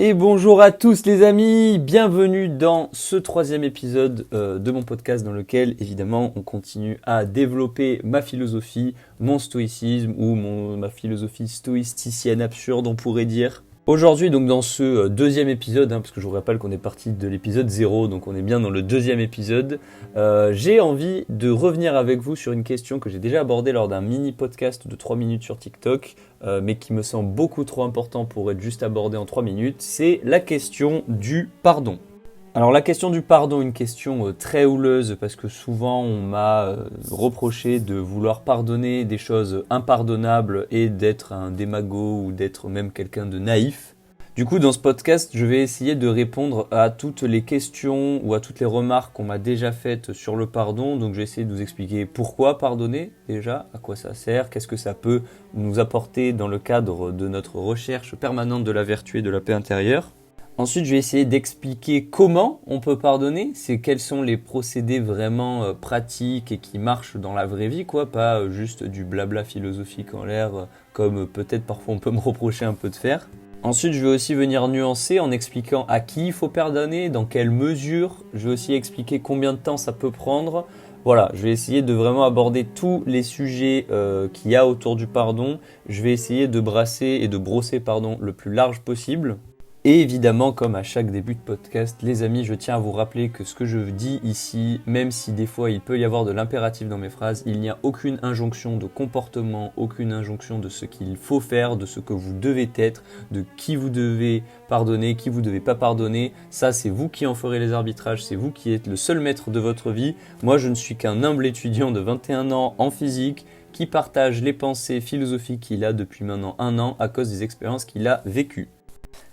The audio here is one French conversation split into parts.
Et bonjour à tous les amis, bienvenue dans ce troisième épisode de mon podcast dans lequel évidemment on continue à développer ma philosophie, mon stoïcisme ou ma philosophie stoïcicienne absurde on pourrait dire. Aujourd'hui donc dans ce deuxième épisode, parce que je vous rappelle qu'on est parti de l'épisode 0, donc on est bien dans le deuxième épisode, j'ai envie de revenir avec vous sur une question que j'ai déjà abordée lors d'un mini podcast de 3 minutes sur TikTok, mais qui me semble beaucoup trop important pour être juste abordée en 3 minutes, c'est la question du pardon. Alors la question du pardon, une question très houleuse parce que souvent on m'a reproché de vouloir pardonner des choses impardonnables et d'être un démago ou d'être même quelqu'un de naïf. Du coup dans ce podcast je vais essayer de répondre à toutes les questions ou à toutes les remarques qu'on m'a déjà faites sur le pardon. Donc je vais essayer de vous expliquer pourquoi pardonner déjà, à quoi ça sert, qu'est-ce que ça peut nous apporter dans le cadre de notre recherche permanente de la vertu et de la paix intérieure. Ensuite, je vais essayer d'expliquer comment on peut pardonner, quels sont les procédés vraiment pratiques et qui marchent dans la vraie vie, pas juste du blabla philosophique en l'air, comme peut-être parfois on peut me reprocher un peu de faire. Ensuite, je vais aussi venir nuancer en expliquant à qui il faut pardonner, dans quelle mesure. Je vais aussi expliquer combien de temps ça peut prendre. Voilà, je vais essayer de vraiment aborder tous les sujets qu'il y a autour du pardon. Je vais essayer de brasser et de brosser le plus large possible. Et évidemment, comme à chaque début de podcast, les amis, je tiens à vous rappeler que ce que je dis ici, même si des fois il peut y avoir de l'impératif dans mes phrases, il n'y a aucune injonction de comportement, aucune injonction de ce qu'il faut faire, de ce que vous devez être, de qui vous devez pardonner, qui vous devez pas pardonner. Ça, c'est vous qui en ferez les arbitrages, c'est vous qui êtes le seul maître de votre vie. Moi, je ne suis qu'un humble étudiant de 21 ans en physique qui partage les pensées philosophiques qu'il a depuis maintenant 1 an à cause des expériences qu'il a vécues.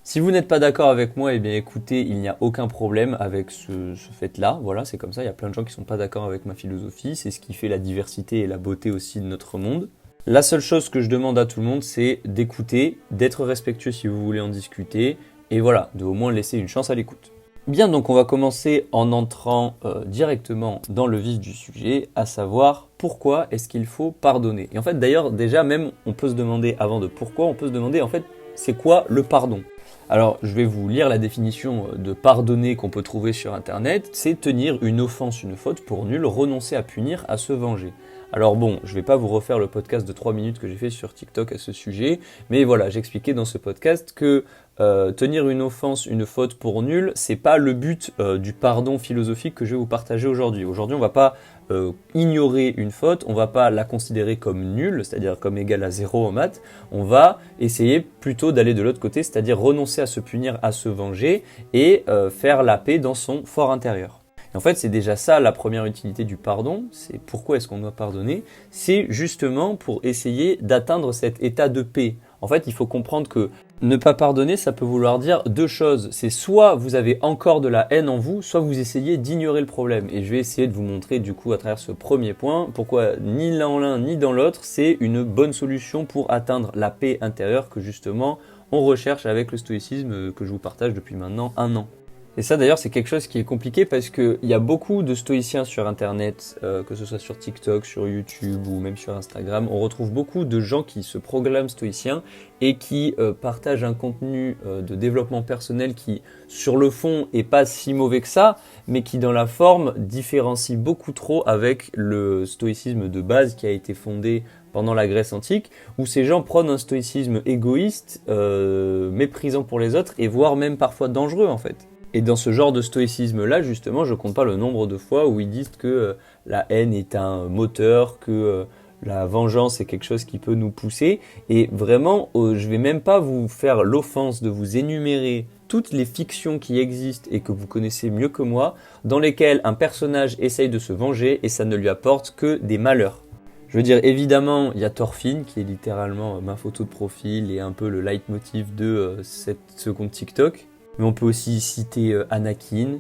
Si vous n'êtes pas d'accord avec moi, eh bien écoutez, il n'y a aucun problème avec ce fait-là. Voilà, c'est comme ça, il y a plein de gens qui ne sont pas d'accord avec ma philosophie, c'est ce qui fait la diversité et la beauté aussi de notre monde. La seule chose que je demande à tout le monde, c'est d'écouter, d'être respectueux si vous voulez en discuter, et voilà, de au moins laisser une chance à l'écoute. Bien, donc on va commencer en entrant directement dans le vif du sujet, à savoir pourquoi est-ce qu'il faut pardonner. Et en fait, d'ailleurs, déjà même, on peut se demander, avant de pourquoi, on peut se demander en fait, c'est quoi le pardon ? Alors, je vais vous lire la définition de pardonner qu'on peut trouver sur internet, c'est tenir une offense, une faute pour nul, renoncer à punir, à se venger. Alors bon, je vais pas vous refaire le podcast de 3 minutes que j'ai fait sur TikTok à ce sujet, mais voilà, j'expliquais dans ce podcast que tenir une offense, une faute pour nul, c'est pas le but du pardon philosophique que je vais vous partager aujourd'hui. Aujourd'hui, on va pas ignorer une faute, on va pas la considérer comme nulle, c'est-à-dire comme égale à 0 en maths, on va essayer plutôt d'aller de l'autre côté, c'est-à-dire renoncer à se punir, à se venger et faire la paix dans son fort intérieur. Et en fait, c'est déjà ça la première utilité du pardon, c'est pourquoi est-ce qu'on doit pardonner, c'est justement pour essayer d'atteindre cet état de paix. En fait, il faut comprendre que ne pas pardonner, ça peut vouloir dire deux choses. C'est soit vous avez encore de la haine en vous, soit vous essayez d'ignorer le problème. Et je vais essayer de vous montrer du coup à travers ce premier point pourquoi ni dans l'un ni dans l'autre, c'est une bonne solution pour atteindre la paix intérieure que justement on recherche avec le stoïcisme que je vous partage depuis maintenant 1 an. Et ça d'ailleurs c'est quelque chose qui est compliqué parce qu'il y a beaucoup de stoïciens sur internet, que ce soit sur TikTok, sur YouTube ou même sur Instagram, on retrouve beaucoup de gens qui se proclament stoïciens et qui partagent un contenu de développement personnel qui sur le fond est pas si mauvais que ça, mais qui dans la forme différencie beaucoup trop avec le stoïcisme de base qui a été fondé pendant la Grèce antique, où ces gens prônent un stoïcisme égoïste, méprisant pour les autres et voire même parfois dangereux en fait. Et dans ce genre de stoïcisme-là, justement, je compte pas le nombre de fois où ils disent que la haine est un moteur, que la vengeance est quelque chose qui peut nous pousser. Et vraiment, je vais même pas vous faire l'offense de vous énumérer toutes les fictions qui existent et que vous connaissez mieux que moi, dans lesquelles un personnage essaye de se venger et ça ne lui apporte que des malheurs. Je veux dire, évidemment, il y a Thorfinn, qui est littéralement ma photo de profil et un peu le leitmotiv de ce compte TikTok. Mais on peut aussi citer Anakin,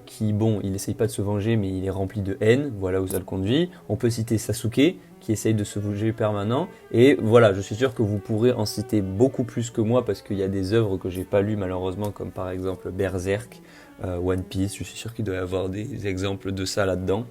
qui, bon, il essaye pas de se venger, mais il est rempli de haine, voilà où ça le conduit. On peut citer Sasuke, qui essaye de se venger permanent. Et voilà, je suis sûr que vous pourrez en citer beaucoup plus que moi, parce qu'il y a des œuvres que j'ai pas lues malheureusement, comme par exemple Berserk, One Piece, je suis sûr qu'il doit y avoir des exemples de ça là-dedans.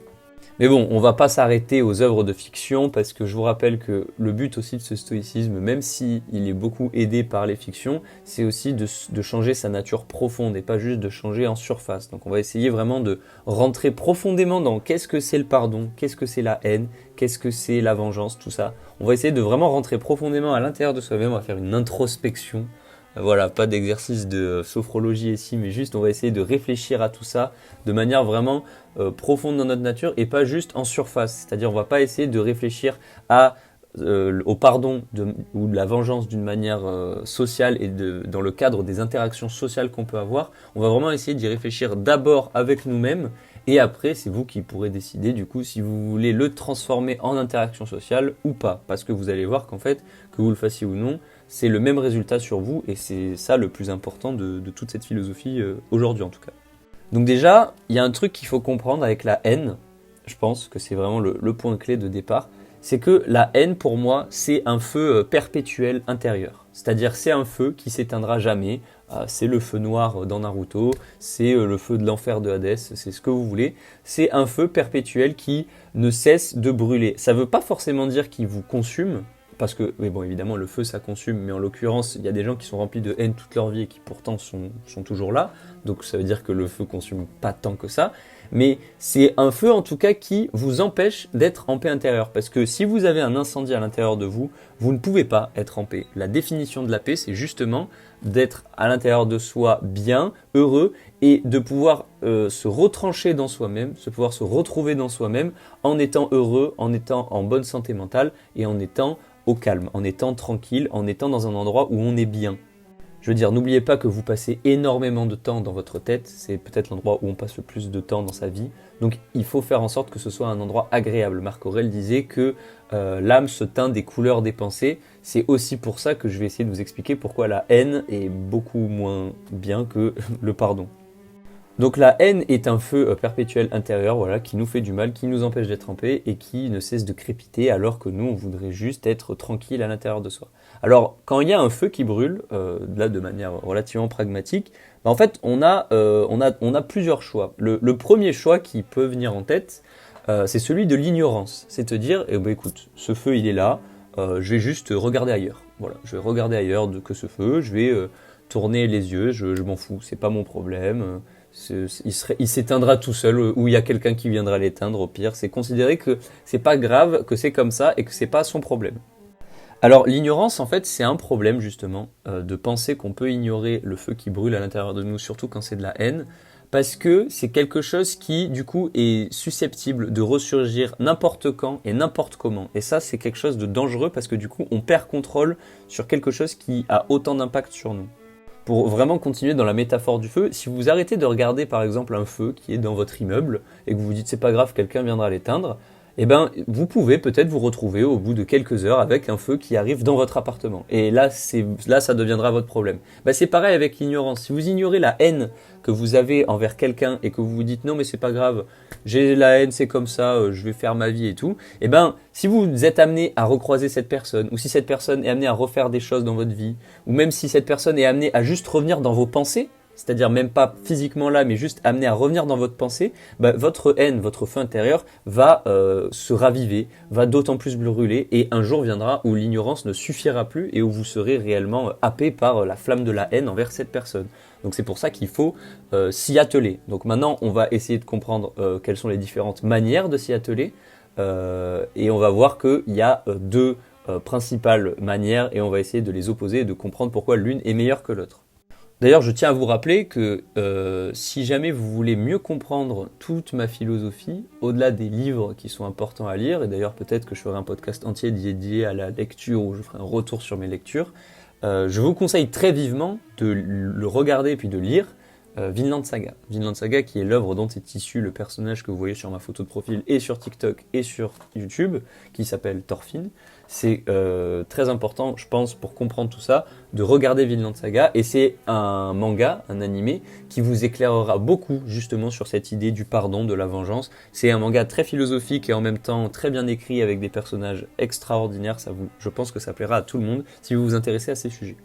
Mais bon, on va pas s'arrêter aux œuvres de fiction parce que je vous rappelle que le but aussi de ce stoïcisme, même si il est beaucoup aidé par les fictions, c'est aussi de changer sa nature profonde et pas juste de changer en surface. Donc on va essayer vraiment de rentrer profondément dans qu'est-ce que c'est le pardon, qu'est-ce que c'est la haine, qu'est-ce que c'est la vengeance, tout ça. On va essayer de vraiment rentrer profondément à l'intérieur de soi-même, on va faire une introspection. Voilà, pas d'exercice de sophrologie ici, mais juste on va essayer de réfléchir à tout ça de manière vraiment profonde dans notre nature et pas juste en surface. C'est-à-dire on va pas essayer de réfléchir au pardon ou de la vengeance d'une manière sociale et dans le cadre des interactions sociales qu'on peut avoir. On va vraiment essayer d'y réfléchir d'abord avec nous-mêmes et après c'est vous qui pourrez décider du coup si vous voulez le transformer en interaction sociale ou pas. Parce que vous allez voir qu'en fait, que vous le fassiez ou non, c'est le même résultat sur vous et c'est ça le plus important de toute cette philosophie aujourd'hui en tout cas. Donc déjà, il y a un truc qu'il faut comprendre avec la haine, je pense que c'est vraiment le point clé de départ, c'est que la haine pour moi c'est un feu perpétuel intérieur. C'est-à-dire c'est un feu qui s'éteindra jamais, c'est le feu noir dans Naruto, c'est le feu de l'enfer de Hadès, c'est ce que vous voulez. C'est un feu perpétuel qui ne cesse de brûler. Ça ne veut pas forcément dire qu'il vous consume, parce que, oui, bon, évidemment, le feu, ça consume, mais en l'occurrence, il y a des gens qui sont remplis de haine toute leur vie et qui pourtant sont toujours là. Donc ça veut dire que le feu consume pas tant que ça. Mais c'est un feu, en tout cas, qui vous empêche d'être en paix intérieure. Parce que si vous avez un incendie à l'intérieur de vous, vous ne pouvez pas être en paix. La définition de la paix, c'est justement d'être à l'intérieur de soi bien, heureux, et de pouvoir se retrancher dans soi-même, de pouvoir se retrouver dans soi-même en étant heureux, en étant en bonne santé mentale et en étant au calme, en étant tranquille, en étant dans un endroit où on est bien. Je veux dire, n'oubliez pas que vous passez énormément de temps dans votre tête, c'est peut-être l'endroit où on passe le plus de temps dans sa vie, donc il faut faire en sorte que ce soit un endroit agréable. Marc Aurèle disait que l'âme se teint des couleurs des pensées, c'est aussi pour ça que je vais essayer de vous expliquer pourquoi la haine est beaucoup moins bien que le pardon. Donc la haine est un feu perpétuel intérieur, voilà, qui nous fait du mal, qui nous empêche d'être en paix et qui ne cesse de crépiter alors que nous, on voudrait juste être tranquille à l'intérieur de soi. Alors, quand il y a un feu qui brûle, là de manière relativement pragmatique, en fait, on a plusieurs choix. Le premier choix qui peut venir en tête, c'est celui de l'ignorance. C'est de dire, écoute, ce feu, il est là, je vais juste regarder ailleurs. Voilà, je vais regarder ailleurs que ce feu, je vais tourner les yeux, je m'en fous, c'est pas mon problème. Il s'éteindra tout seul ou il y a quelqu'un qui viendra l'éteindre au pire. C'est considérer que c'est pas grave, que c'est comme ça et que c'est pas son problème. Alors l'ignorance en fait c'est un problème justement de penser qu'on peut ignorer le feu qui brûle à l'intérieur de nous, surtout quand c'est de la haine, parce que c'est quelque chose qui du coup est susceptible de ressurgir n'importe quand et n'importe comment. Et ça c'est quelque chose de dangereux parce que du coup on perd contrôle sur quelque chose qui a autant d'impact sur nous. Pour vraiment continuer dans la métaphore du feu, si vous arrêtez de regarder par exemple un feu qui est dans votre immeuble et que vous vous dites c'est pas grave, quelqu'un viendra l'éteindre, eh ben vous pouvez peut-être vous retrouver au bout de quelques heures avec un feu qui arrive dans votre appartement. Et là, ça deviendra votre problème. C'est pareil avec l'ignorance. Si vous ignorez la haine que vous avez envers quelqu'un et que vous vous dites non mais c'est pas grave, j'ai la haine, c'est comme ça, je vais faire ma vie et tout, eh ben si vous êtes amené à recroiser cette personne, ou si cette personne est amenée à refaire des choses dans votre vie, ou même si cette personne est amenée à juste revenir dans vos pensées, c'est-à-dire même pas physiquement là, mais juste amené à revenir dans votre pensée, votre haine, votre feu intérieur va se raviver, va d'autant plus brûler, et un jour viendra où l'ignorance ne suffira plus et où vous serez réellement happé par la flamme de la haine envers cette personne. Donc c'est pour ça qu'il faut s'y atteler. Donc maintenant, on va essayer de comprendre quelles sont les différentes manières de s'y atteler, et on va voir qu'il y a deux principales manières, et on va essayer de les opposer et de comprendre pourquoi l'une est meilleure que l'autre. D'ailleurs, je tiens à vous rappeler que si jamais vous voulez mieux comprendre toute ma philosophie, au-delà des livres qui sont importants à lire, et d'ailleurs peut-être que je ferai un podcast entier dédié à la lecture où je ferai un retour sur mes lectures, je vous conseille très vivement de le regarder et puis de lire Vinland Saga. Vinland Saga qui est l'œuvre dont est issu le personnage que vous voyez sur ma photo de profil et sur TikTok et sur YouTube, qui s'appelle Thorfinn. C'est très important, je pense, pour comprendre tout ça, de regarder Vinland Saga. Et c'est un manga, un animé, qui vous éclairera beaucoup justement sur cette idée du pardon, de la vengeance. C'est un manga très philosophique et en même temps très bien écrit avec des personnages extraordinaires. Je pense que ça plaira à tout le monde si vous vous intéressez à ces sujets.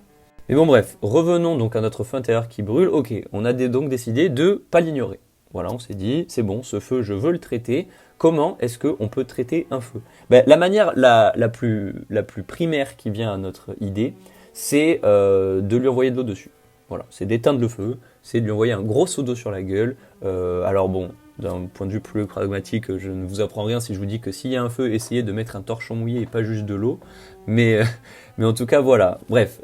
Mais bon bref, revenons donc à notre feu intérieur qui brûle. Ok, on a donc décidé de pas l'ignorer. Voilà, on s'est dit, c'est bon, ce feu, je veux le traiter. Comment est-ce qu'on peut traiter un feu? La manière la plus primaire qui vient à notre idée, c'est de lui envoyer de l'eau dessus. Voilà, c'est d'éteindre le feu, c'est de lui envoyer un gros seau d'eau sur la gueule. Alors bon, d'un point de vue plus pragmatique, je ne vous apprends rien si je vous dis que s'il y a un feu, essayez de mettre un torchon mouillé et pas juste de l'eau. Mais en tout cas, voilà. Bref,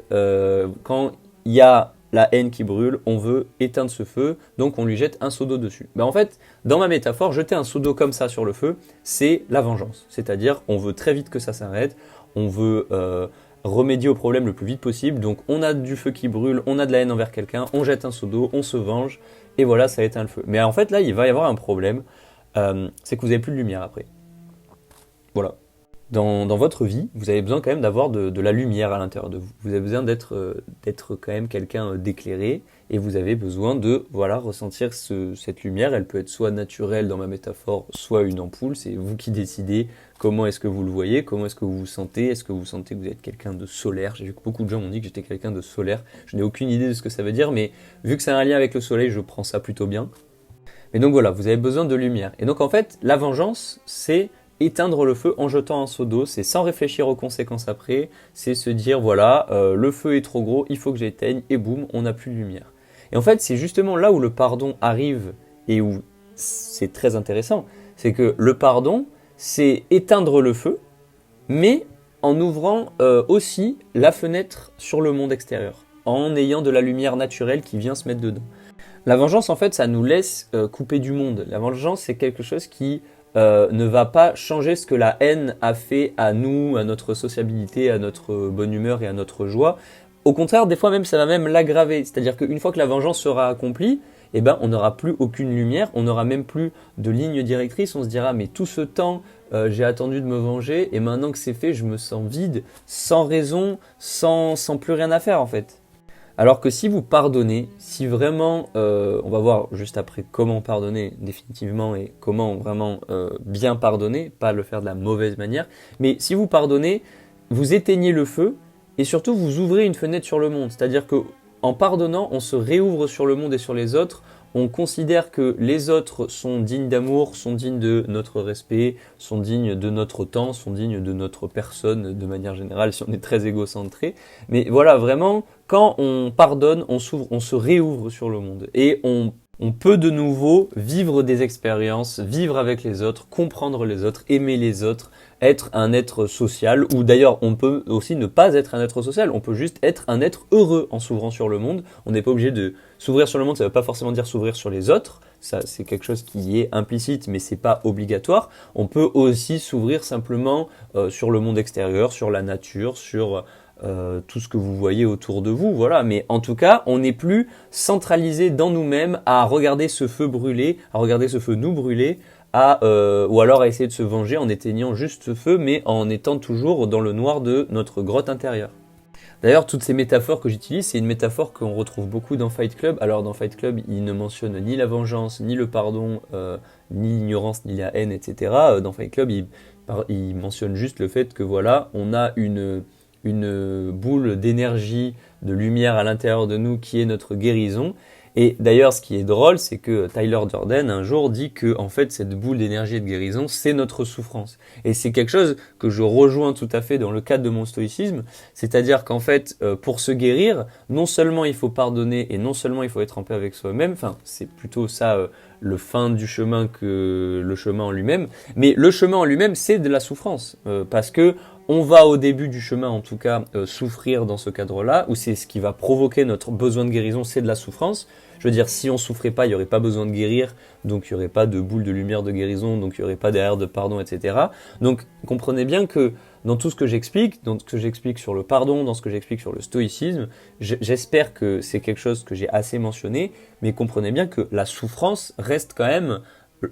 quand il y a la haine qui brûle, on veut éteindre ce feu, donc on lui jette un seau d'eau dessus. En fait, dans ma métaphore, jeter un seau d'eau comme ça sur le feu, c'est la vengeance. C'est-à-dire, on veut très vite que ça s'arrête, on veut remédier au problème le plus vite possible. Donc on a du feu qui brûle, on a de la haine envers quelqu'un, on jette un seau d'eau, on se venge, et voilà, ça éteint le feu. Mais en fait, là, il va y avoir un problème, c'est que vous n'avez plus de lumière après. Voilà. Dans votre vie, vous avez besoin quand même d'avoir de la lumière à l'intérieur de vous. Vous avez besoin d'être quand même quelqu'un d'éclairé, et vous avez besoin de ressentir cette lumière. Elle peut être soit naturelle dans ma métaphore, soit une ampoule. C'est vous qui décidez comment est-ce que vous le voyez, comment est-ce que vous vous sentez. Est-ce que vous sentez que vous êtes quelqu'un de solaire? J'ai vu que beaucoup de gens m'ont dit que j'étais quelqu'un de solaire. Je n'ai aucune idée de ce que ça veut dire, mais vu que c'est un lien avec le soleil, je prends ça plutôt bien. Mais donc voilà, vous avez besoin de lumière. Et donc en fait, la vengeance, c'est éteindre le feu en jetant un seau d'eau, c'est sans réfléchir aux conséquences après, c'est se dire voilà, le feu est trop gros, il faut que j'éteigne, et boum, on n'a plus de lumière. Et en fait, c'est justement là où le pardon arrive et où c'est très intéressant, c'est que le pardon, c'est éteindre le feu, mais en ouvrant aussi la fenêtre sur le monde extérieur, en ayant de la lumière naturelle qui vient se mettre dedans. La vengeance, en fait, ça nous laisse couper du monde. La vengeance, c'est quelque chose qui ne va pas changer ce que la haine a fait à nous, à notre sociabilité, à notre bonne humeur et à notre joie. Au contraire, des fois même, ça va même l'aggraver. C'est-à-dire qu'une fois que la vengeance sera accomplie, on n'aura plus aucune lumière, on n'aura même plus de ligne directrice. On se dira, mais tout ce temps, j'ai attendu de me venger, et maintenant que c'est fait, je me sens vide, sans raison, sans plus rien à faire en fait. Alors que si vous pardonnez, si vraiment, on va voir juste après comment pardonner définitivement et comment vraiment bien pardonner, pas le faire de la mauvaise manière, mais si vous pardonnez, vous éteignez le feu et surtout vous ouvrez une fenêtre sur le monde. C'est-à-dire que en pardonnant, on se réouvre sur le monde et sur les autres. On considère que les autres sont dignes d'amour, sont dignes de notre respect, sont dignes de notre temps, sont dignes de notre personne de manière générale si on est très égocentré. Mais voilà, vraiment, quand on pardonne, on se réouvre sur le monde et on peut de nouveau vivre des expériences, vivre avec les autres, comprendre les autres, aimer les autres, être un être social, ou d'ailleurs on peut aussi ne pas être un être social, on peut juste être un être heureux en s'ouvrant sur le monde. On n'est pas obligé de s'ouvrir sur le monde, ça ne veut pas forcément dire s'ouvrir sur les autres, ça c'est quelque chose qui est implicite mais c'est pas obligatoire. On peut aussi s'ouvrir simplement sur le monde extérieur, sur la nature, sur tout ce que vous voyez autour de vous, voilà. Mais en tout cas, on n'est plus centralisé dans nous-mêmes à regarder ce feu brûler, à regarder ce feu nous brûler, ou alors à essayer de se venger en éteignant juste ce feu, mais en étant toujours dans le noir de notre grotte intérieure. D'ailleurs, toutes ces métaphores que j'utilise, c'est une métaphore qu'on retrouve beaucoup dans Fight Club. Alors dans Fight Club, il ne mentionne ni la vengeance, ni le pardon, ni l'ignorance, ni la haine, etc. Dans Fight Club, il mentionne juste le fait que voilà, on a une boule d'énergie, de lumière à l'intérieur de nous qui est notre guérison. Et d'ailleurs, ce qui est drôle, c'est que Tyler Durden, un jour, dit que en fait, cette boule d'énergie et de guérison, c'est notre souffrance. Et c'est quelque chose que je rejoins tout à fait dans le cadre de mon stoïcisme, c'est-à-dire qu'en fait, pour se guérir, non seulement il faut pardonner et non seulement il faut être en paix avec soi-même, enfin, c'est plutôt ça le fin du chemin que le chemin en lui-même, mais le chemin en lui-même, c'est de la souffrance, parce que on va au début du chemin, en tout cas, souffrir dans ce cadre-là, où c'est ce qui va provoquer notre besoin de guérison, c'est de la souffrance. Je veux dire, si on souffrait pas, il n'y aurait pas besoin de guérir, donc il n'y aurait pas de boule de lumière de guérison, donc il n'y aurait pas derrière de pardon, etc. Donc comprenez bien que dans tout ce que j'explique, dans ce que j'explique sur le pardon, dans ce que j'explique sur le stoïcisme, j'espère que c'est quelque chose que j'ai assez mentionné, mais comprenez bien que la souffrance reste quand même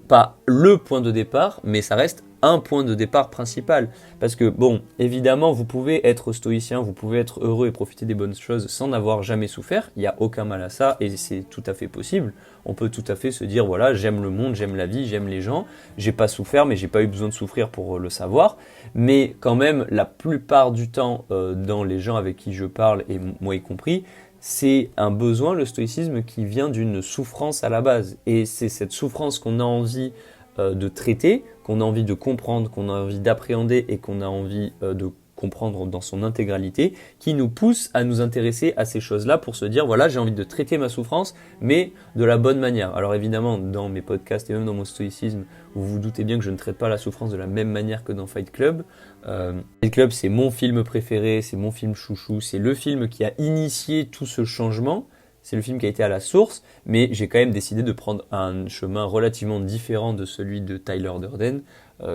pas le point de départ, mais ça reste un point de départ principal. Parce que, bon, évidemment, vous pouvez être stoïcien, vous pouvez être heureux et profiter des bonnes choses sans n'avoir jamais souffert. Il n'y a aucun mal à ça et c'est tout à fait possible. On peut tout à fait se dire, voilà, j'aime le monde, j'aime la vie, j'aime les gens. J'ai pas souffert, mais j'ai pas eu besoin de souffrir pour le savoir. Mais quand même, la plupart du temps, dans les gens avec qui je parle, et moi y compris, c'est un besoin, le stoïcisme, qui vient d'une souffrance à la base. Et c'est cette souffrance qu'on a envie de traiter, qu'on a envie de comprendre, qu'on a envie d'appréhender et qu'on a envie de comprendre dans son intégralité, qui nous pousse à nous intéresser à ces choses-là pour se dire, voilà, j'ai envie de traiter ma souffrance, mais de la bonne manière. Alors évidemment, dans mes podcasts et même dans mon stoïcisme, vous vous doutez bien que je ne traite pas la souffrance de la même manière que dans Fight Club. Fight Club, c'est mon film préféré, c'est mon film chouchou, c'est le film qui a initié tout ce changement, c'est le film qui a été à la source, mais j'ai quand même décidé de prendre un chemin relativement différent de celui de Tyler Durden,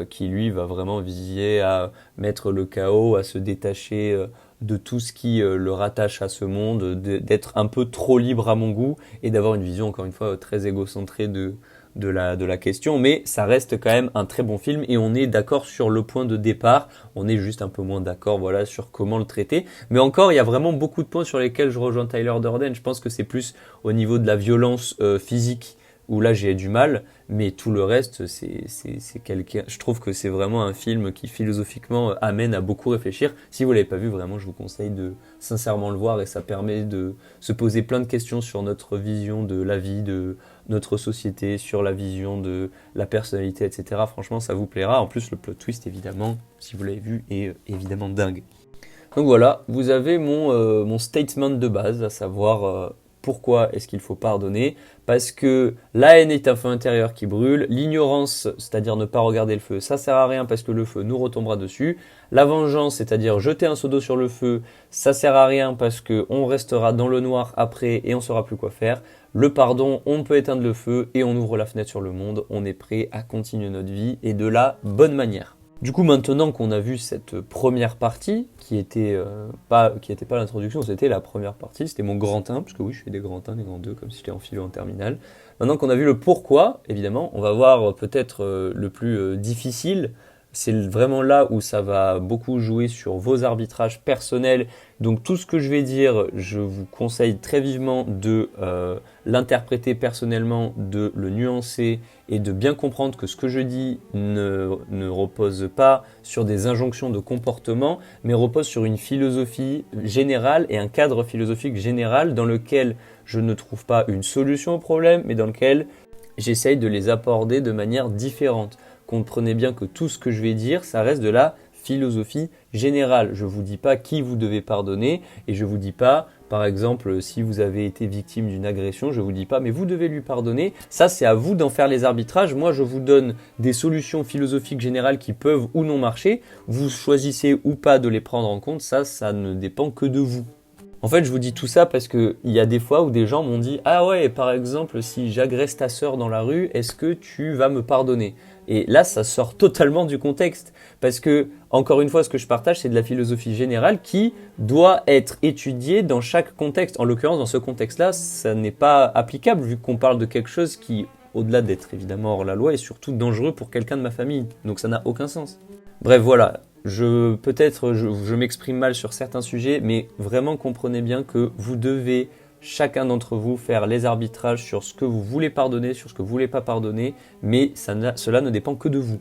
qui lui va vraiment viser à mettre le chaos, à se détacher de tout ce qui le rattache à ce monde, d'être un peu trop libre à mon goût et d'avoir une vision encore une fois très égocentrée de la question, mais ça reste quand même un très bon film et on est d'accord sur le point de départ, on est juste un peu moins d'accord voilà, sur comment le traiter, mais encore il y a vraiment beaucoup de points sur lesquels je rejoins Tyler Durden, je pense que c'est plus au niveau de la violence physique où là j'ai du mal, mais tout le reste c'est quelqu'un. Je trouve que c'est vraiment un film qui philosophiquement amène à beaucoup réfléchir. Si vous l'avez pas vu, vraiment je vous conseille de sincèrement le voir et ça permet de se poser plein de questions sur notre vision de la vie, de notre société, sur la vision de la personnalité, etc. Franchement ça vous plaira. En plus le plot twist évidemment, si vous l'avez vu, est évidemment dingue. Donc voilà, vous avez mon statement de base, à savoir pourquoi est-ce qu'il faut pardonner? Parce que la haine est un feu intérieur qui brûle, l'ignorance, c'est-à-dire ne pas regarder le feu, ça sert à rien parce que le feu nous retombera dessus. La vengeance, c'est-à-dire jeter un seau d'eau sur le feu, ça sert à rien parce que on restera dans le noir après et on saura plus quoi faire. Le pardon, on peut éteindre le feu et on ouvre la fenêtre sur le monde, on est prêt à continuer notre vie et de la bonne manière. Du coup, maintenant qu'on a vu cette première partie, qui était pas l'introduction, c'était la première partie, c'était mon grand 1, parce que oui, je fais des grands 1, des grands 2, comme si j'étais en philo en terminale. Maintenant qu'on a vu le pourquoi, évidemment, on va voir peut-être le plus difficile. C'est vraiment là où ça va beaucoup jouer sur vos arbitrages personnels. Donc tout ce que je vais dire, je vous conseille très vivement de l'interpréter personnellement, de le nuancer et de bien comprendre que ce que je dis ne repose pas sur des injonctions de comportement, mais repose sur une philosophie générale et un cadre philosophique général dans lequel je ne trouve pas une solution au problème, mais dans lequel j'essaye de les aborder de manière différente. Comprenez bien que tout ce que je vais dire, ça reste de la philosophie générale. Je ne vous dis pas qui vous devez pardonner et je ne vous dis pas, par exemple, si vous avez été victime d'une agression, je ne vous dis pas, mais vous devez lui pardonner. Ça, c'est à vous d'en faire les arbitrages. Moi, je vous donne des solutions philosophiques générales qui peuvent ou non marcher. Vous choisissez ou pas de les prendre en compte. Ça ne dépend que de vous. En fait, je vous dis tout ça parce que il y a des fois où des gens m'ont dit « Ah ouais, par exemple, si j'agresse ta sœur dans la rue, est-ce que tu vas me pardonner ?» Et là, ça sort totalement du contexte parce que, encore une fois, ce que je partage, c'est de la philosophie générale qui doit être étudiée dans chaque contexte. En l'occurrence, dans ce contexte-là, ça n'est pas applicable vu qu'on parle de quelque chose qui, au-delà d'être évidemment hors la loi, est surtout dangereux pour quelqu'un de ma famille. Donc ça n'a aucun sens. Bref, voilà. Je m'exprime mal sur certains sujets, mais vraiment comprenez bien que vous devez, chacun d'entre vous, faire les arbitrages sur ce que vous voulez pardonner, sur ce que vous voulez pas pardonner, mais cela ne dépend que de vous.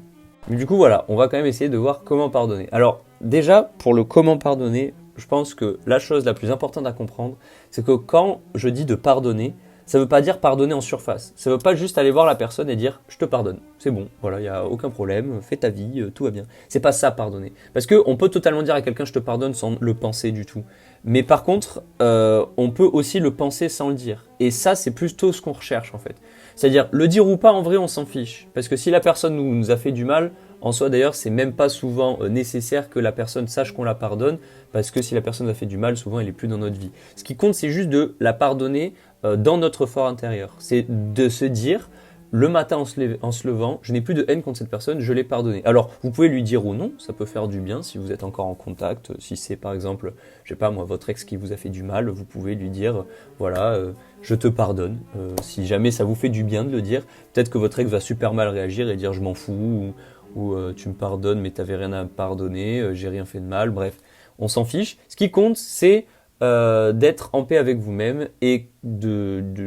Mais du coup, voilà, on va quand même essayer de voir comment pardonner. Alors, déjà, pour le comment pardonner, je pense que la chose la plus importante à comprendre, c'est que quand je dis de pardonner, ça ne veut pas dire pardonner en surface. Ça ne veut pas juste aller voir la personne et dire « je te pardonne, c'est bon, voilà, il n'y a aucun problème, fais ta vie, tout va bien ». C'est pas ça pardonner. Parce qu'on peut totalement dire à quelqu'un « je te pardonne » sans le penser du tout. Mais par contre, on peut aussi le penser sans le dire. Et ça, c'est plutôt ce qu'on recherche en fait. C'est-à-dire, le dire ou pas, en vrai, on s'en fiche. Parce que si la personne nous a fait du mal, en soi d'ailleurs, c'est même pas souvent nécessaire que la personne sache qu'on la pardonne, parce que si la personne a fait du mal, souvent elle est plus dans notre vie. Ce qui compte, c'est juste de la pardonner dans notre fort intérieur. C'est de se dire, le matin en se levant, je n'ai plus de haine contre cette personne, je l'ai pardonnée. Alors, vous pouvez lui dire ou non, ça peut faire du bien si vous êtes encore en contact. Si c'est par exemple, je sais pas moi, votre ex qui vous a fait du mal, vous pouvez lui dire, voilà, je te pardonne. Si jamais ça vous fait du bien de le dire, peut-être que votre ex va super mal réagir et dire je m'en fous, ou tu me pardonnes mais t'avais rien à me pardonner, j'ai rien fait de mal, bref, on s'en fiche. Ce qui compte, c'est d'être en paix avec vous-même et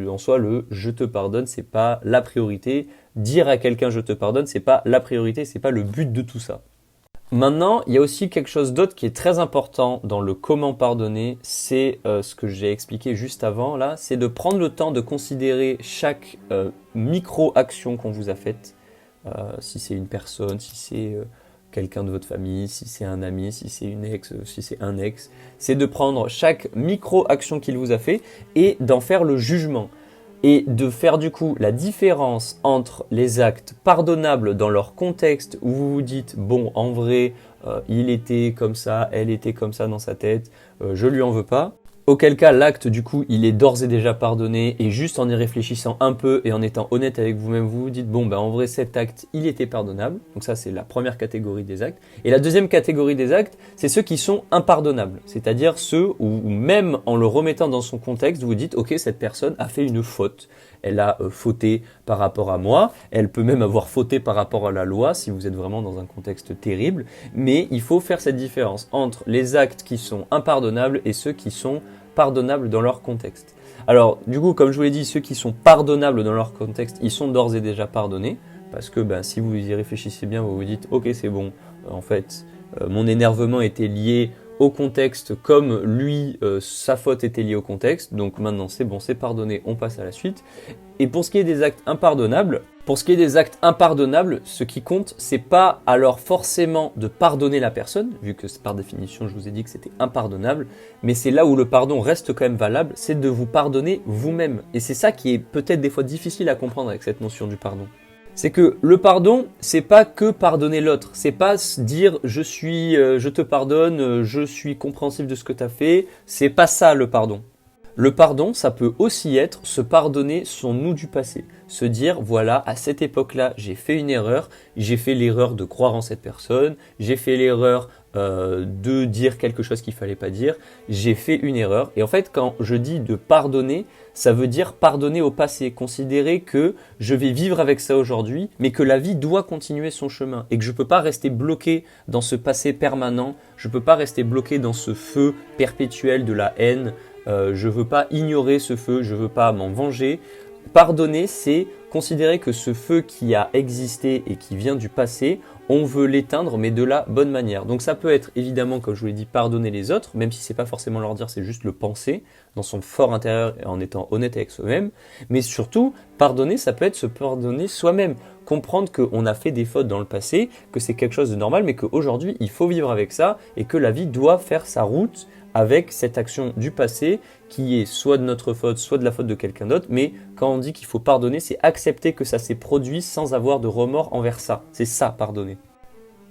en soi le je te pardonne, c'est pas la priorité. Dire à quelqu'un je te pardonne, c'est pas la priorité, c'est pas le but de tout ça. Maintenant, il y a aussi quelque chose d'autre qui est très important dans le comment pardonner, c'est ce que j'ai expliqué juste avant là, c'est de prendre le temps de considérer chaque micro-action qu'on vous a faite, si c'est une personne, si c'est quelqu'un de votre famille, si c'est un ami, si c'est une ex, si c'est un ex, c'est de prendre chaque micro-action qu'il vous a fait et d'en faire le jugement. Et de faire du coup la différence entre les actes pardonnables dans leur contexte où vous vous dites bon en vrai il était comme ça, elle était comme ça dans sa tête, je lui en veux pas. Auquel cas l'acte du coup il est d'ores et déjà pardonné et juste en y réfléchissant un peu et en étant honnête avec vous-même vous vous dites bon ben en vrai cet acte il était pardonnable. Donc ça c'est la première catégorie des actes. Et la deuxième catégorie des actes c'est ceux qui sont impardonnables. C'est-à-dire ceux où même en le remettant dans son contexte vous vous dites ok cette personne a fait une faute. Elle a fauté par rapport à moi, elle peut même avoir fauté par rapport à la loi si vous êtes vraiment dans un contexte terrible, mais il faut faire cette différence entre les actes qui sont impardonnables et ceux qui sont pardonnables dans leur contexte. Alors du coup, comme je vous l'ai dit, ceux qui sont pardonnables dans leur contexte, ils sont d'ores et déjà pardonnés, parce que si vous y réfléchissez bien, vous vous dites ok c'est bon, en fait mon énervement était lié au contexte comme lui, sa faute était liée au contexte, donc maintenant c'est bon, c'est pardonné, on passe à la suite. Et pour ce qui est des actes impardonnables, ce qui compte, c'est pas alors forcément de pardonner la personne, vu que par définition je vous ai dit que c'était impardonnable, mais c'est là où le pardon reste quand même valable, c'est de vous pardonner vous-même. Et c'est ça qui est peut-être des fois difficile à comprendre avec cette notion du pardon. C'est que le pardon, c'est pas que pardonner l'autre, c'est pas se dire je te pardonne, je suis compréhensif de ce que tu as fait, c'est pas ça le pardon. Le pardon, ça peut aussi être se pardonner son nous du passé. Se dire, voilà, à cette époque-là, j'ai fait une erreur, j'ai fait l'erreur de croire en cette personne, j'ai fait l'erreur de dire quelque chose qu'il fallait pas dire, j'ai fait une erreur. Et en fait, quand je dis de pardonner, ça veut dire pardonner au passé, considérer que je vais vivre avec ça aujourd'hui, mais que la vie doit continuer son chemin et que je peux pas rester bloqué dans ce passé permanent, je peux pas rester bloqué dans ce feu perpétuel de la haine. Je veux pas ignorer ce feu, je veux pas m'en venger. Pardonner, c'est considérer que ce feu qui a existé et qui vient du passé, on veut l'éteindre, mais de la bonne manière. Donc ça peut être évidemment, comme je vous l'ai dit, pardonner les autres, même si c'est pas forcément leur dire, c'est juste le penser dans son fort intérieur et en étant honnête avec soi-même. Mais surtout, pardonner, ça peut être se pardonner soi-même. Comprendre qu'on a fait des fautes dans le passé, que c'est quelque chose de normal, mais qu'aujourd'hui, il faut vivre avec ça et que la vie doit faire sa route avec cette action du passé qui est soit de notre faute, soit de la faute de quelqu'un d'autre. Mais quand on dit qu'il faut pardonner, c'est accepter que ça s'est produit sans avoir de remords envers ça. C'est ça, pardonner.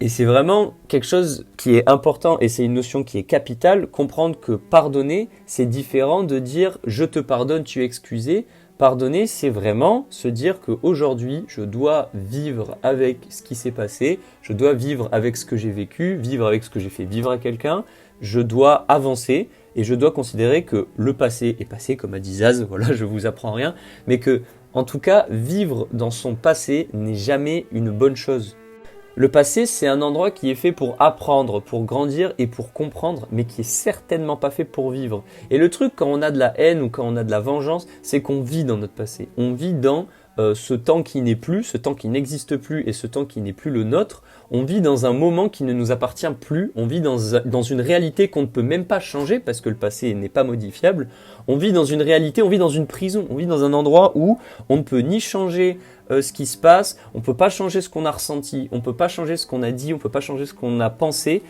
Et c'est vraiment quelque chose qui est important et c'est une notion qui est capitale. Comprendre que pardonner, c'est différent de dire « je te pardonne, tu es excusé ». Pardonner, c'est vraiment se dire qu'aujourd'hui, je dois vivre avec ce qui s'est passé, je dois vivre avec ce que j'ai vécu, vivre avec ce que j'ai fait vivre à quelqu'un, je dois avancer et je dois considérer que le passé est passé, comme a dit Zaz, voilà, je vous apprends rien, mais que, en tout cas, vivre dans son passé n'est jamais une bonne chose. Le passé, c'est un endroit qui est fait pour apprendre, pour grandir et pour comprendre, mais qui est certainement pas fait pour vivre. Et le truc, quand on a de la haine ou quand on a de la vengeance, c'est qu'on vit dans notre passé. On vit dans ce temps qui n'est plus, ce temps qui n'existe plus et ce temps qui n'est plus le nôtre. On vit dans un moment qui ne nous appartient plus. On vit dans une réalité qu'on ne peut même pas changer parce que le passé n'est pas modifiable. On vit dans une réalité, on vit dans une prison. On vit dans un endroit où on ne peut ni changer ce qui se passe, on peut pas changer ce qu'on a ressenti, on peut pas changer ce qu'on a dit, on peut pas changer ce qu'on a pensé.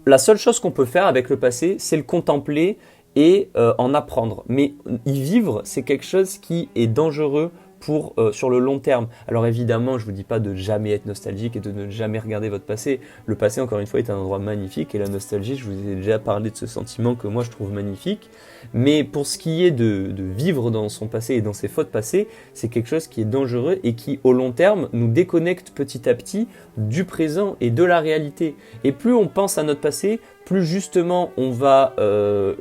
La seule chose qu'on peut faire avec le passé, c'est le contempler et en apprendre. Mais y vivre, c'est quelque chose qui est dangereux sur le long terme. Alors évidemment, je vous dis pas de jamais être nostalgique et de ne jamais regarder votre passé. Le passé, encore une fois, est un endroit magnifique et la nostalgie, je vous ai déjà parlé de ce sentiment que moi je trouve magnifique. Mais pour ce qui est de vivre dans son passé et dans ses fautes passées, c'est quelque chose qui est dangereux et qui, au long terme, nous déconnecte petit à petit du présent et de la réalité. Et plus on pense à notre passé, plus justement on va,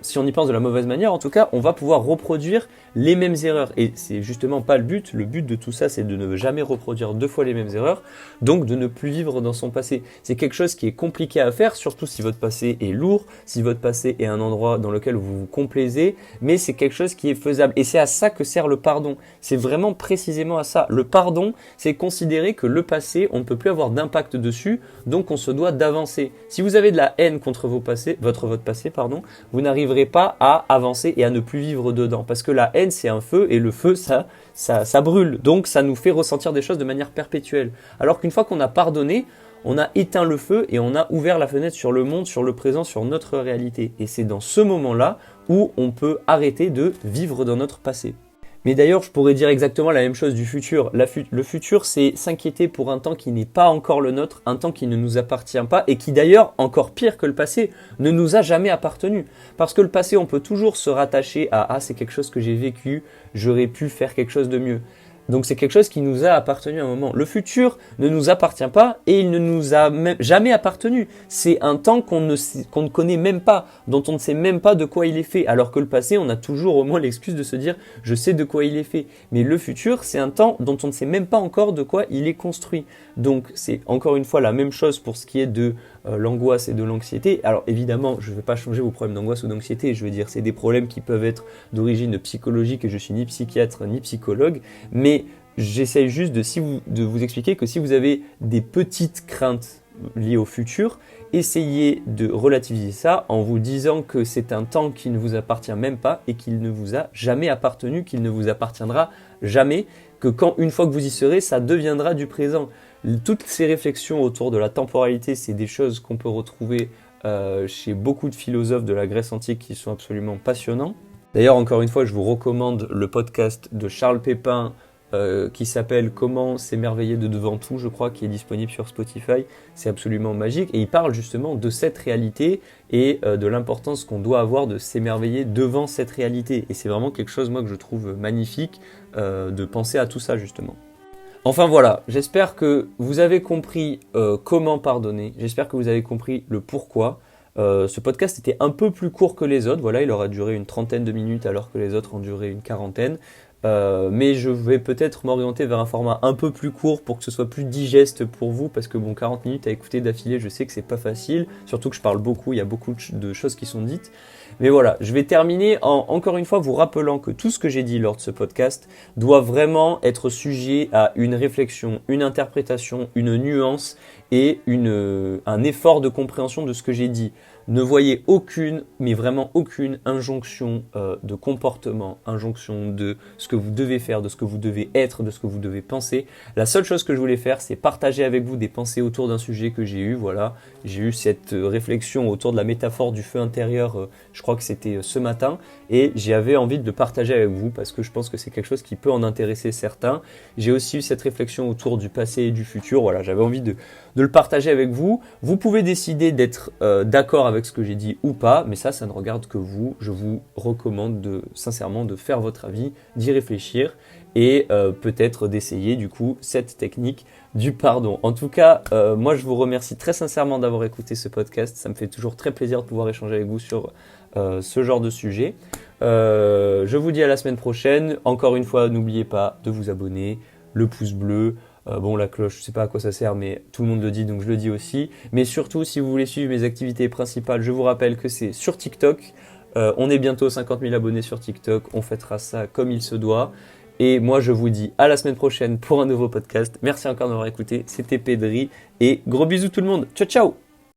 si on y pense de la mauvaise manière en tout cas, on va pouvoir reproduire les mêmes erreurs. Et c'est justement pas le but. Le but de tout ça, c'est de ne jamais reproduire 2 fois les mêmes erreurs, donc de ne plus vivre dans son passé. C'est quelque chose qui est compliqué à faire, surtout si votre passé est lourd, si votre passé est un endroit dans lequel vous vous complaisez, mais c'est quelque chose qui est faisable. Et c'est à ça que sert le pardon. C'est vraiment précisément à ça. Le pardon, c'est considérer que le passé, on ne peut plus avoir d'impact dessus, donc on se doit d'avancer. Si vous avez de la haine contre votre passé, vous n'arriverez pas à avancer et à ne plus vivre dedans. Parce que la haine, c'est un feu, et le feu, ça brûle. Donc ça nous fait ressentir des choses de manière perpétuelle. Alors qu'une fois qu'on a pardonné, on a éteint le feu et on a ouvert la fenêtre sur le monde, sur le présent, sur notre réalité. Et c'est dans ce moment-là où on peut arrêter de vivre dans notre passé. Mais d'ailleurs, je pourrais dire exactement la même chose du futur. Le futur, c'est s'inquiéter pour un temps qui n'est pas encore le nôtre, un temps qui ne nous appartient pas et qui d'ailleurs, encore pire que le passé, ne nous a jamais appartenu. Parce que le passé, on peut toujours se rattacher à « Ah, c'est quelque chose que j'ai vécu, j'aurais pu faire quelque chose de mieux ». Donc c'est quelque chose qui nous a appartenu à un moment. Le futur ne nous appartient pas et il ne nous a même jamais appartenu. C'est un temps qu'on ne connaît même pas, dont on ne sait même pas de quoi il est fait. Alors que le passé, on a toujours au moins l'excuse de se dire « je sais de quoi il est fait ». Mais le futur, c'est un temps dont on ne sait même pas encore de quoi il est construit. Donc c'est encore une fois la même chose pour ce qui est de l'angoisse et de l'anxiété. Alors évidemment, je ne vais pas changer vos problèmes d'angoisse ou d'anxiété. Je veux dire, c'est des problèmes qui peuvent être d'origine psychologique et je suis ni psychiatre ni psychologue. Mais j'essaye juste de vous expliquer que si vous avez des petites craintes liées au futur, essayez de relativiser ça en vous disant que c'est un temps qui ne vous appartient même pas et qu'il ne vous a jamais appartenu, qu'il ne vous appartiendra jamais, que une fois que vous y serez, ça deviendra du présent. Toutes ces réflexions autour de la temporalité, c'est des choses qu'on peut retrouver chez beaucoup de philosophes de la Grèce antique qui sont absolument passionnants. D'ailleurs, encore une fois, je vous recommande le podcast de Charles Pépin qui s'appelle « Comment s'émerveiller de devant tout », je crois, qui est disponible sur Spotify. C'est absolument magique et il parle justement de cette réalité et de l'importance qu'on doit avoir de s'émerveiller devant cette réalité. Et c'est vraiment quelque chose, moi, que je trouve magnifique de penser à tout ça, justement. Enfin voilà, j'espère que vous avez compris comment pardonner, j'espère que vous avez compris le pourquoi. Ce podcast était un peu plus court que les autres, voilà, il aura duré une 30aine de minutes alors que les autres ont duré une 40aine. Mais je vais peut-être m'orienter vers un format un peu plus court pour que ce soit plus digeste pour vous, parce que bon, 40 minutes à écouter d'affilée, je sais que c'est pas facile, surtout que je parle beaucoup, il y a beaucoup de choses qui sont dites. Mais voilà, je vais terminer encore une fois vous rappelant que tout ce que j'ai dit lors de ce podcast doit vraiment être sujet à une réflexion, une interprétation, une nuance et un effort de compréhension de ce que j'ai dit. Ne voyez aucune, mais vraiment aucune injonction de comportement, injonction de ce que vous devez faire, de ce que vous devez être, de ce que vous devez penser. La seule chose que je voulais faire, c'est partager avec vous des pensées autour d'un sujet que j'ai eu. Voilà, j'ai eu cette réflexion autour de la métaphore du feu intérieur, je crois que c'était ce matin, et j'avais envie de le partager avec vous parce que je pense que c'est quelque chose qui peut en intéresser certains. J'ai aussi eu cette réflexion autour du passé et du futur. Voilà, j'avais envie de le partager avec vous. Vous pouvez décider d'être d'accord avec ce que j'ai dit ou pas, mais ça ne regarde que vous. Je vous recommande sincèrement de faire votre avis, d'y réfléchir et peut-être d'essayer du coup cette technique du pardon. En tout cas, moi je vous remercie très sincèrement d'avoir écouté ce podcast. Ça me fait toujours très plaisir de pouvoir échanger avec vous sur ce genre de sujet. Je vous dis à la semaine prochaine. Encore une fois, n'oubliez pas de vous abonner, le pouce bleu. Bon, la cloche, je sais pas à quoi ça sert, mais tout le monde le dit, donc je le dis aussi. Mais surtout, si vous voulez suivre mes activités principales, je vous rappelle que c'est sur TikTok. On est bientôt 50 000 abonnés sur TikTok. On fêtera ça comme il se doit. Et moi, je vous dis à la semaine prochaine pour un nouveau podcast. Merci encore de m'avoir écouté. C'était Pedri et gros bisous tout le monde. Ciao, ciao!